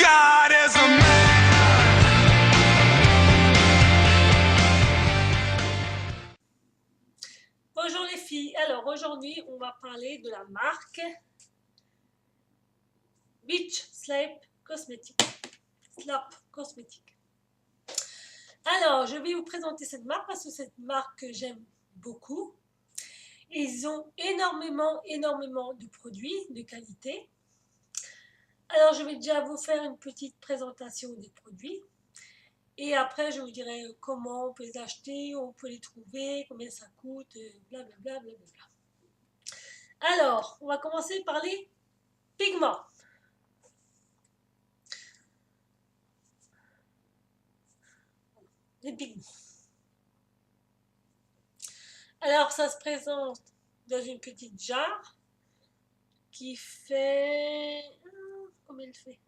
God is a man. Bonjour les filles, alors aujourd'hui on va parler de la marque Beach Slap Cosmetics. Alors je vais vous présenter cette marque parce que c'est une marque que j'aime beaucoup. Ils ont énormément de produits de qualité. Alors je vais déjà vous faire une petite présentation des produits. Et après, je vous dirai comment on peut les acheter, où on peut les trouver, combien ça coûte, blablabla. Alors, on va commencer par les pigments. Les pigments. Alors, ça se présente dans une petite jarre qui fait... Combien elle fait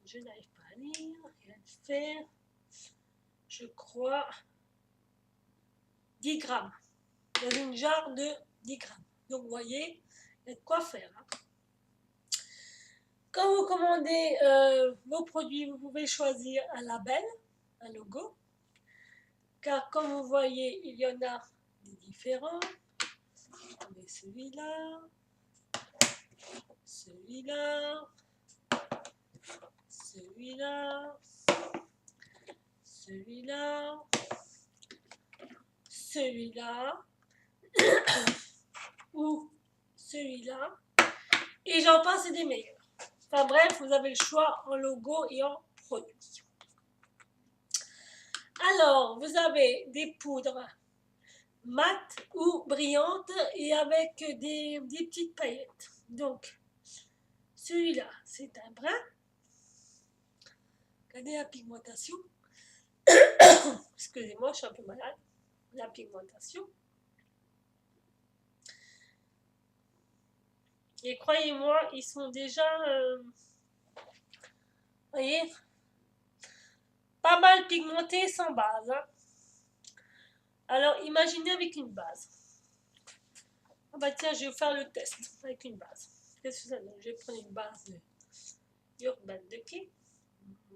Je n'arrive pas à lire. Elle fait, je crois, 10 grammes. Dans une jarre de 10 grammes. Donc, vous voyez, il y a de quoi faire. Hein. Quand vous commandez vos produits, vous pouvez choisir un label, un logo. Car comme vous voyez, il y en a des différents. Vous celui-là, celui-là, celui-là, celui-là, celui-là, ou celui-là. Et j'en passe, c'est des meilleurs. Enfin bref, vous avez le choix en logo et en produit. Alors, vous avez des poudres mates ou brillantes et avec des petites paillettes. Donc, celui-là, c'est un brun. Regardez la pigmentation. Excusez-moi, je suis un peu malade. La pigmentation. Et croyez-moi, ils sont déjà, voyez, pas mal pigmentés sans base. Hein. Alors, imaginez avec une base. Ah bah tiens, je vais vous faire le test avec une base. Qu'est-ce que ça donne? Je vais prendre une base de Urban Decay.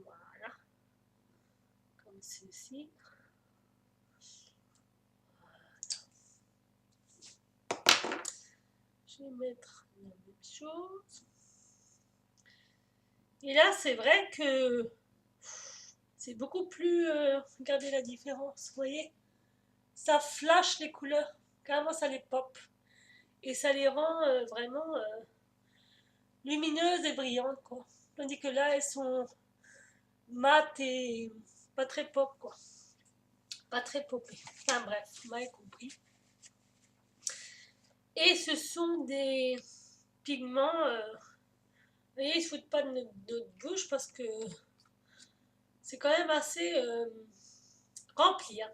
Voilà. Comme ceci. Voilà. Je vais mettre la même chose. Et là, c'est vrai que c'est beaucoup plus... regardez la différence, vous voyez? Ça flash les couleurs. Carrément, ça les pop. Et ça les rend vraiment lumineuses et brillantes, quoi. Tandis que là, elles sont mates et pas très pop, quoi. Pas très popées. Enfin bref, vous m'avez compris. Et ce sont des pigments... vous voyez, ils ne se foutent pas de notre bouche parce que c'est quand même assez rempli. Hein.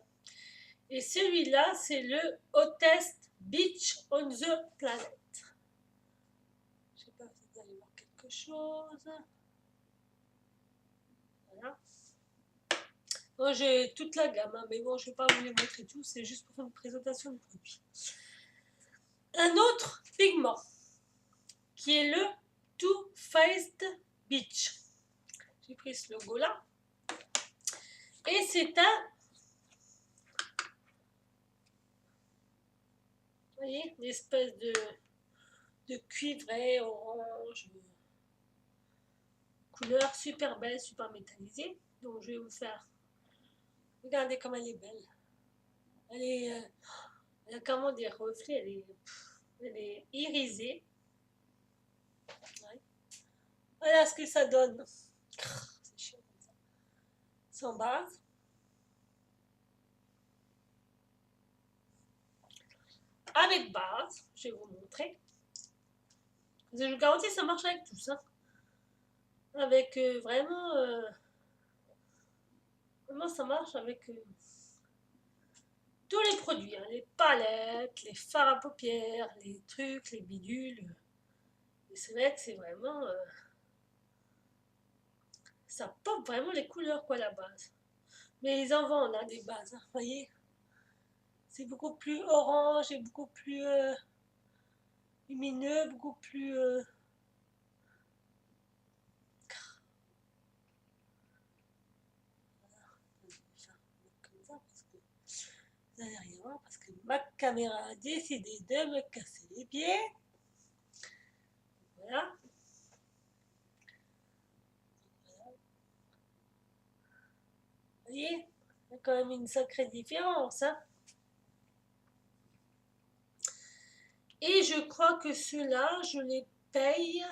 Et celui-là, c'est le Hottest Beach on the Planet. Je ne sais pas si vous allez voir quelque chose. Voilà. Moi, j'ai toute la gamme, hein, mais bon, je ne vais pas vous les montrer tous, c'est juste pour faire une présentation de produit. Un autre pigment qui est le Too Faced Beach. J'ai pris ce logo-là. Et c'est un... Vous voyez, une espèce de cuivré, orange, couleur super belle, super métallisée. Donc je vais vous faire, regardez comme elle est belle. Elle a comment des reflets, elle est irisée. Ouais. Voilà ce que ça donne. C'est chiant comme ça. Sans base. Avec base, je vais vous montrer. Je vous garantis, ça marche avec tout ça. Avec vraiment, ça marche avec tous les produits. Hein, les palettes, les fards à paupières, les trucs, les bidules. Et c'est vrai que c'est vraiment... ça pop vraiment les couleurs, quoi, la base. Mais ils en vendent, hein, des bases, hein, voyez. C'est beaucoup plus orange et beaucoup plus lumineux, beaucoup plus... comme ça, parce que vous n'allez rien voir, parce que ma caméra a décidé de me casser les pieds. Voilà. Vous voyez, il y a quand même une sacrée différence. Hein. Et je crois que ceux-là, je les paye.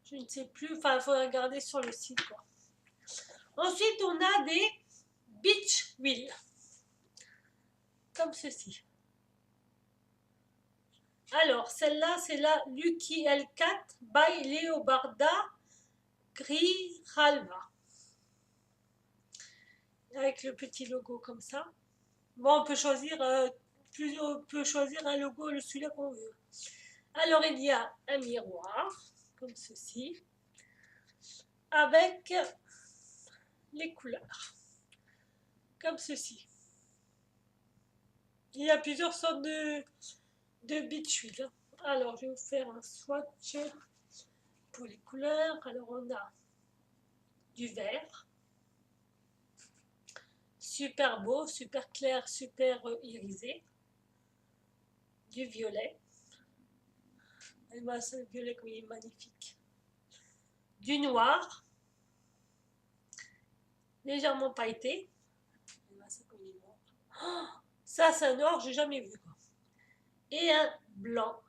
Je ne sais plus. Enfin, il faut regarder sur le site. Quoi. Ensuite, on a des beach wheels. Comme ceci. Alors, celle-là, c'est la Lucky L4 by Leobarda Grijalva. Avec le petit logo comme ça. Bon, on peut choisir, on peut choisir un logo, celui-là qu'on veut. Alors, il y a un miroir, comme ceci, avec les couleurs, comme ceci. Il y a plusieurs sortes de beach wheels. Alors, je vais vous faire un swatch pour les couleurs. Alors, on a du vert, super beau, super clair, super irisé, du violet. C'est le violet comme il est magnifique. Du noir, légèrement pailleté. Oh, ça, c'est un noir, j'ai jamais vu. Quoi. Et un blanc.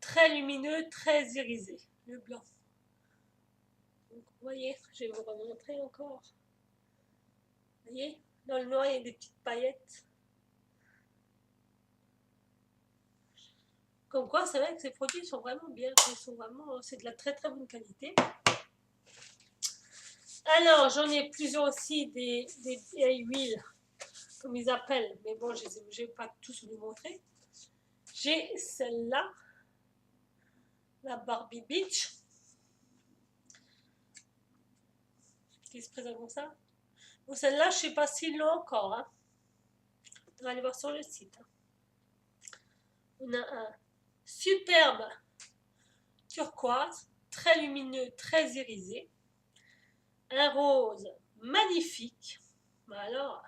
Très lumineux, très irisé. Le blanc. Donc, vous voyez, je vais vous remontrer encore. Vous voyez, dans le noir, il y a des petites paillettes. Comme quoi, c'est vrai que ces produits sont vraiment bien. C'est de la très très bonne qualité. Alors, j'en ai plusieurs aussi des huiles, comme ils appellent. Mais bon, je ne vais pas tous vous montrer. J'ai celle-là, la Barbie Beach, qui se présente comme ça. Bon, celle-là, je ne sais pas s'ils l'ont encore. Hein. On va aller voir sur le site. Hein. On a un superbe turquoise, très lumineux, très irisé. Un rose magnifique. Alors,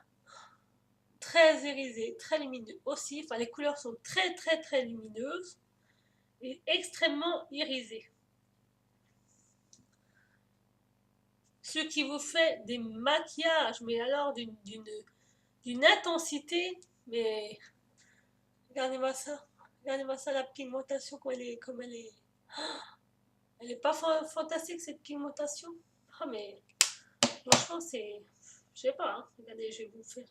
très irisé, très lumineux aussi. Enfin, les couleurs sont très, très, très lumineuses et extrêmement irisées. Ce qui vous fait des maquillages, mais alors d'une intensité, mais regardez-moi ça. Regardez-moi ça, la pigmentation, comme elle est. Elle n'est pas fantastique, cette pigmentation. Oh, mais franchement, c'est... Je sais pas, hein. Regardez, je vais vous faire...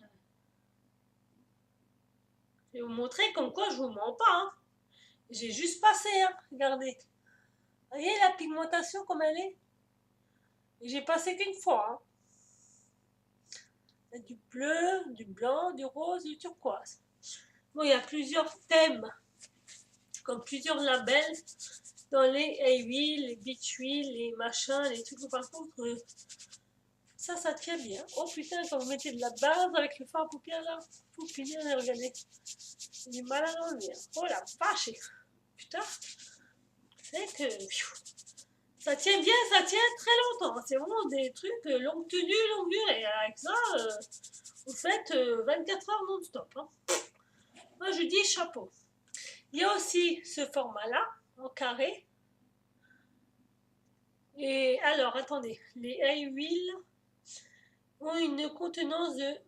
Je vais vous montrer comme quoi je vous mens pas. Hein. J'ai juste passé, hein. Regardez. Vous voyez la pigmentation comme elle est? Et j'ai passé qu'une fois. Hein. Il y a du bleu, du blanc, du rose, du turquoise. Bon, il y a plusieurs thèmes, comme plusieurs labels dans les A-Wheel, les Beach Wheel, les machins, les trucs. Par contre, ça tient bien. Oh putain, quand vous mettez de la base avec le fard à paupières là, faut finir, regardez. J'ai du mal à l'enlever. Oh la vache! Putain! C'est que ça tient bien, ça tient très longtemps. C'est vraiment des trucs longue tenue, longue durée. Avec ça, vous faites 24 heures non-stop. Hein. Moi, je dis chapeau. Il y a aussi ce format-là, en carré. Et alors, attendez, les A-Wheel ont une contenance de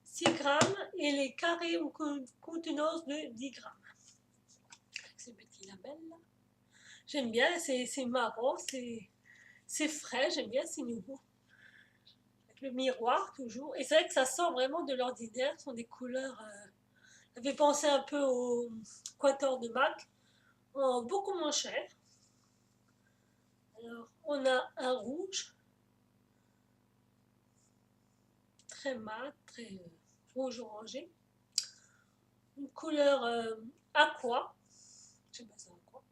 6 grammes et les carrés ont une contenance de 10 grammes. Avec ce petit label là. J'aime bien, c'est marrant, c'est frais, j'aime bien, c'est nouveau. Avec le miroir toujours. Et c'est vrai que ça sort vraiment de l'ordinaire, ce sont des couleurs. Ça fait penser un peu au Quator de MAC, beaucoup moins cher. Alors, on a un rouge, très mat, très rouge orangé. Une couleur aqua, je sais pas c'est quoi.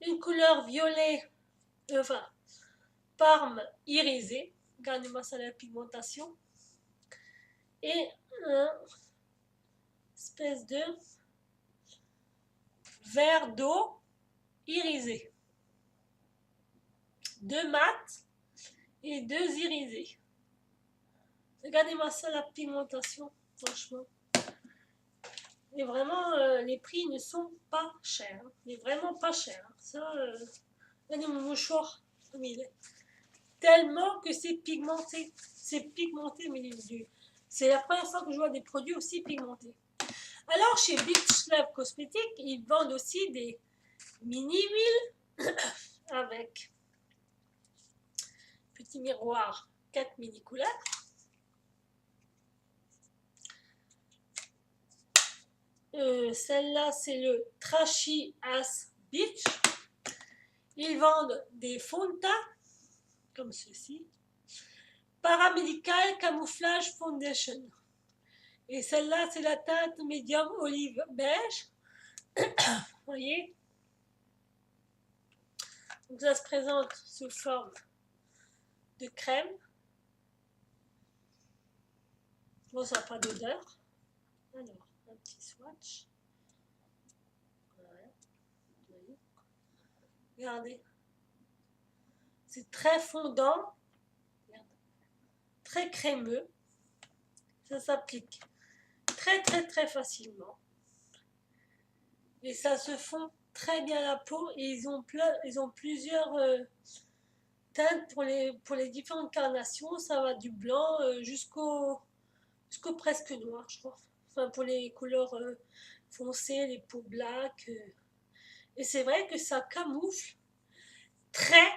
Une couleur violet, enfin, parme irisé. Regardez-moi ça la pigmentation. Et un espèce de verre d'eau irisé. 2 mat et 2 irisés. Regardez-moi ça, la pigmentation, franchement. Et vraiment, les prix ne sont pas chers. Mais vraiment pas chers. Ça, regardez mon mouchoir, comme il est. Tellement que c'est pigmenté. C'est pigmenté, mais c'est la première fois que je vois des produits aussi pigmentés. Alors, chez Beach Lab Cosmetics, ils vendent aussi des mini-huiles avec petit miroir, 4 mini couleurs. Celle-là, c'est le Trashy Ass Beach. Ils vendent des fonds de teint, comme ceci. Paramedical Camouflage Foundation. Et celle-là, c'est la teinte médium olive beige. Vous voyez? Donc ça se présente sous forme de crème. Bon, ça n'a pas d'odeur. Alors, un petit swatch. Voilà. Regardez. C'est très fondant. Très crémeux. Ça s'applique très facilement. Et ça se fond très bien à la peau. Et ils ont plusieurs teintes pour les différentes carnations. Ça va du blanc jusqu'au presque noir, je crois. Enfin, pour les couleurs foncées, les peaux black. Et c'est vrai que ça camoufle très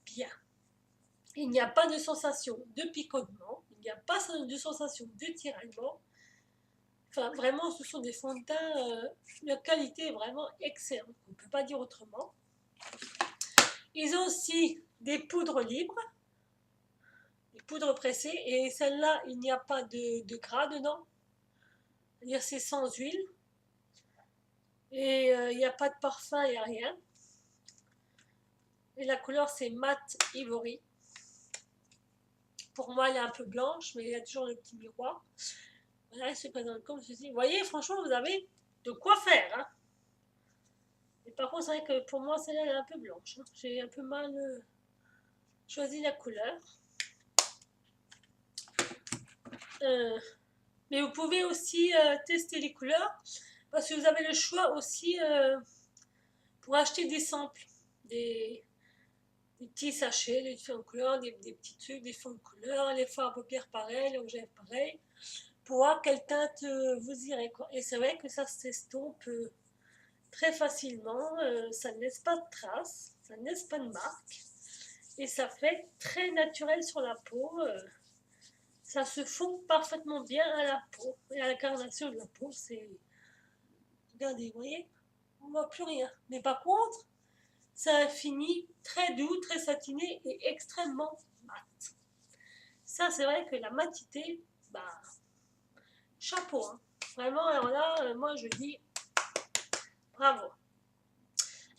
bien. Il n'y a pas de sensation de picotement, il n'y a pas de sensation de tiraillement. Enfin, vraiment, ce sont des fonds de teint de qualité vraiment excellente. On ne peut pas dire autrement. Ils ont aussi des poudres libres, des poudres pressées, et celle-là, il n'y a pas de gras dedans. C'est-à-dire, c'est sans huile. Et il n'y a pas de parfum, il n'y a rien. Et la couleur, c'est mat ivory. Pour moi, elle est un peu blanche, mais il y a toujours le petit miroir. Voilà, elle se présente comme ceci. Vous voyez, franchement, vous avez de quoi faire. Hein. Et par contre, c'est vrai que pour moi, celle-là, elle est un peu blanche. Hein. J'ai un peu mal choisi la couleur. Mais vous pouvez aussi tester les couleurs, parce que vous avez le choix aussi pour acheter des samples, des petits sachets, des fonds de couleur, des petits trucs, des fonds de couleur, les fards à paupières pareils, les rouges pareil, pour voir quelle teinte vous irez. Quoi. Et c'est vrai que ça s'estompe très facilement, ça ne laisse pas de traces, ça ne laisse pas de marque, et ça fait très naturel sur la peau. Ça se fond parfaitement bien à la peau, et à la carnation de la peau. C'est, regardez, vous voyez, on ne voit plus rien. Mais par contre, ça finit très doux, très satiné et extrêmement mat. Ça, c'est vrai que la matité, bah, chapeau. Hein. Vraiment, alors là, moi, je dis bravo.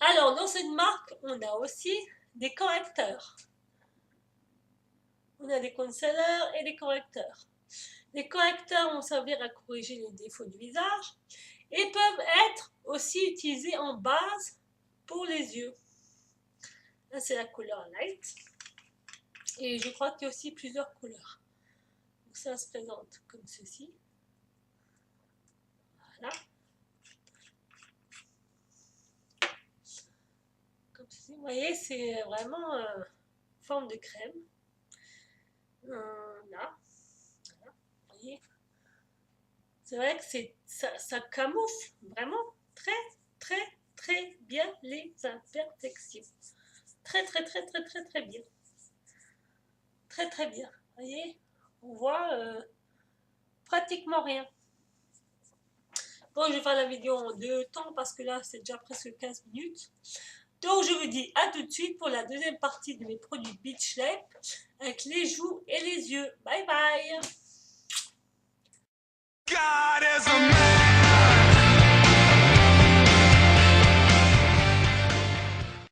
Alors, dans cette marque, on a aussi des correcteurs. On a des concealers et des correcteurs. Les correcteurs vont servir à corriger les défauts du visage et peuvent être aussi utilisés en base pour les yeux. Là, c'est la couleur light. Et je crois qu'il y a aussi plusieurs couleurs. Donc ça se présente comme ceci. Voilà. Comme ceci. Vous voyez, c'est vraiment forme de crème. Là. Voilà. Vous voyez. C'est vrai que ça camoufle vraiment très bien les imperfections. Très bien. Très bien. Vous voyez, on voit pratiquement rien. Bon, je vais faire la vidéo en 2 temps parce que là, c'est déjà presque 15 minutes. Donc, je vous dis à tout de suite pour la deuxième partie de mes produits Beach Lab avec les joues et les yeux. Bye bye. God is a man.